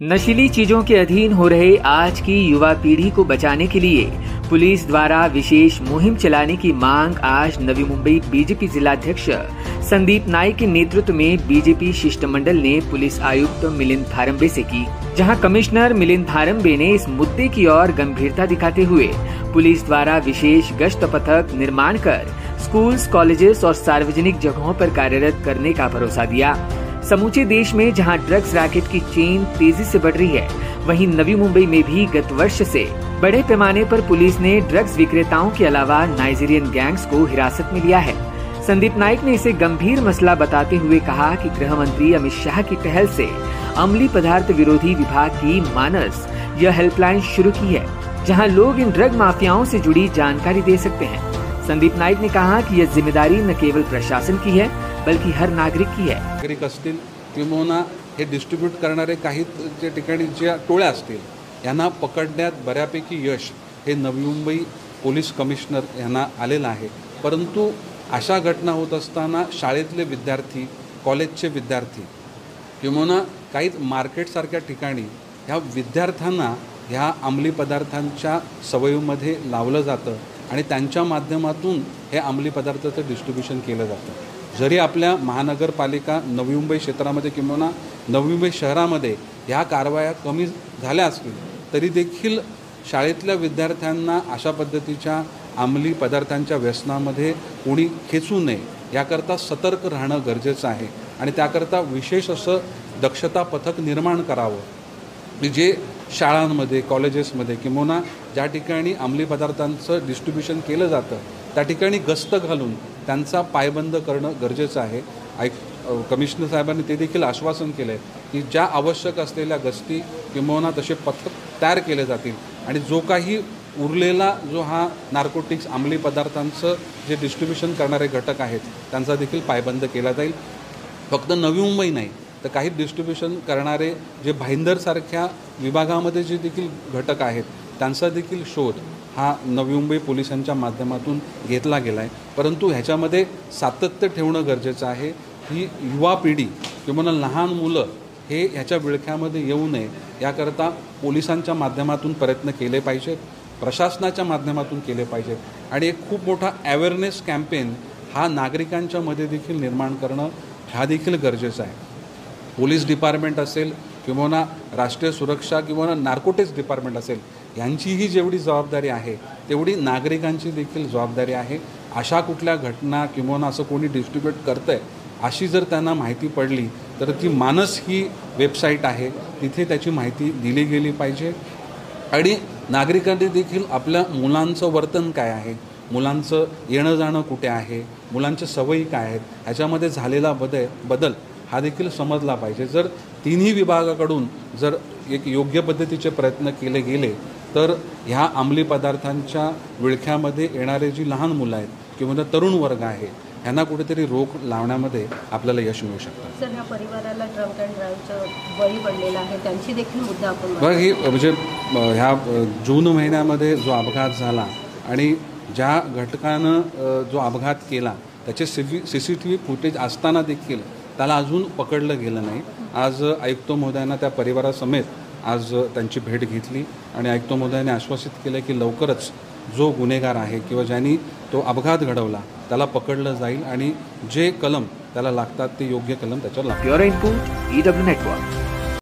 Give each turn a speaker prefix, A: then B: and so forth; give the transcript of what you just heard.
A: नशीली चीजों के अधीन हो रहे आज की युवा पीढ़ी को बचाने के लिए पुलिस द्वारा विशेष मुहिम चलाने की मांग आज नवी मुंबई बीजेपी जिलाध्यक्ष संदीप नाइक के नेतृत्व में बीजेपी शिष्टमंडल ने पुलिस आयुक्त मिलिंद थारंबे से की, जहां कमिश्नर मिलिंद थारंबे ने इस मुद्दे की ओर गंभीरता दिखाते हुए पुलिस द्वारा विशेष गश्त पथक निर्माण कर स्कूल्स, कॉलेजेस और सार्वजनिक जगहों पर कार्यरत करने का भरोसा दिया। समूचे देश में जहां ड्रग्स रैकेट की चेन तेजी से बढ़ रही है, वहीं नवी मुंबई में भी गत वर्ष से बड़े पैमाने पर पुलिस ने ड्रग्स विक्रेताओं के अलावा नाइजीरियन गैंग्स को हिरासत में लिया है। संदीप नाइक ने इसे गंभीर मसला बताते हुए कहा कि गृह मंत्री अमित शाह की पहल से अमली पदार्थ विरोधी विभाग की मानस यह हेल्पलाइन शुरू की है, जहां लोग इन ड्रग माफियाओं से जुड़ी जानकारी दे सकते हैं। संदीप नाइक ने कहा कि यह जिम्मेदारी न केवल प्रशासन की है बल्कि हर नागरिक की है।
B: नागरिक असतील किंवा हे डिस्ट्रीब्यूट करणारे काही जे ठिकाणी ज्या टोळ्या असतील यांना पकडण्यात बऱ्यापैकी यश हे नवी मुंबई पोलीस कमिशनर यांना आलेलं आहे। परंतु अशा घटना होत असताना शाळेतले विद्यार्थी, कॉलेजचे विद्यार्थी किंवा काही मार्केटसारख्या ठिकाणी ह्या विद्यार्थ्यांना ह्या अंमली पदार्थांच्या सवयीमध्ये लावलं जातं आणि त्यांच्या माध्यमातून हे अंमली पदार्थाचं डिस्ट्रीब्यूशन केलं जातं। जरी आपल्या महानगरपालिका नवी मुंबई क्षेत्रामध्ये किंवा नवी मुंबई शहरामध्ये ह्या कारवाया कमी झाल्या असतील तरी देखील शाळेतल्या विद्यार्थ्यांना अशा पद्धतीच्या अंमली पदार्थांच्या व्यसनामध्ये कोणी खेचू नये याकरता सतर्क राहणं गरजेचं आहे आणि त्याकरता विशेष असं दक्षता पथक निर्माण करावं, जे शाळांमध्ये, कॉलेजेसमध्ये किंवा ज्या ठिकाणी अंमली पदार्थांचं डिस्ट्रीब्यूशन केलं जातं त्या ठिकाणी गस्त घालून त्यांचा पायबंद करणं गरजेचं आहे। कमिशनर साहेबांनी ते देखील आश्वासन केलं आहे की ज्या आवश्यक असलेल्या गस्ती किंवा तसे पथक तयार केले जातील आणि जो काही उरलेला जो हा नार्कोटिक्स अंमली पदार्थांचं जे डिस्ट्रीब्यूशन करणारे घटक आहेत त्यांचा देखील पायबंद केला जाईल। फक्त नवी मुंबई नाही तर काही डिस्ट्रीब्यूशन करणारे जे भाईंदरसारख्या विभागामध्ये जे देखील घटक आहेत त्यांचा देखील शोध हा नवी मुंबई पोलिसांच्या माध्यमातून घेतला गेला आहे। परंतु ह्याच्यामध्ये सातत्य ठेवणं गरजेचं आहे। ही युवा पिढी किंवा लहान मुलं हे ह्याच्या विळख्यामध्ये येऊ नये याकरता पोलिसांच्या माध्यमातून प्रयत्न केले पाहिजेत, प्रशासनाच्या माध्यमातून केले पाहिजेत आणि एक खूप मोठा अवेअरनेस कॅम्पेन हा नागरिकांच्या मध्ये देखील निर्माण करणं हा देखील गरजेचं आहे। पोलीस डिपार्टमेंट असेल किंवा राष्ट्रीय सुरक्षा किंवा नार्कोटिक्स डिपार्टमेंट असेल यांचीही जेवढी जबाबदारी आहे तेवढी नागरिकांची देखील जबाबदारी आहे। अशा कुठल्या घटना किंवा असं कोणी डिस्ट्रीब्यूट करतंय अशी जर त्यांना माहिती पडली तर ती मानस ही वेबसाईट आहे तिथे त्याची माहिती दिली गेली पाहिजे आणि नागरिकांनी देखील आपल्या मुलांचं वर्तन काय आहे, मुलांचं येणं जाणं कुठे आहे, मुलांच्या सवयी काय आहेत ह्याच्यामध्ये झालेला बदल हा देखील समजला पाहिजे। जर तिन्ही विभागाकडून जर एक योग्य पद्धतीचे प्रयत्न केले गेले तर ह्या अंमली पदार्थांच्या विळख्यामध्ये येणारे जी लहान मुलं आहेत किंवा तरुण वर्ग आहे यांना कुठेतरी रोख लावण्यामध्ये आपल्याला यश मिळू शकतं।
C: सर, ह्या परिवाराला ड्रंक अँड ड्राईव्हचं बळी पडलेला आहे त्यांची देखील मुद्दा आपण
B: बघा ही म्हणजे ह्या जून महिन्यामध्ये जो अपघात झाला आणि ज्या घटकानं जो अपघात केला त्याचे CCTV फुटेज असताना देखील त्याला अजून पकडलं गेलं नाही। आज आयुक्त महोदयांना त्या परिवारासमेत आज त्यांची भेट घेतली आणि आयुक्त महोदयांनी आश्वासित केलं की लवकरच जो गुन्हेगार आहे किंवा ज्यांनी तो अपघात घडवला त्याला पकडलं जाईल आणि जे कलम त्याला लागतात ते योग्य कलम त्याच्यावर लागतात।
A: Bureau input EW network.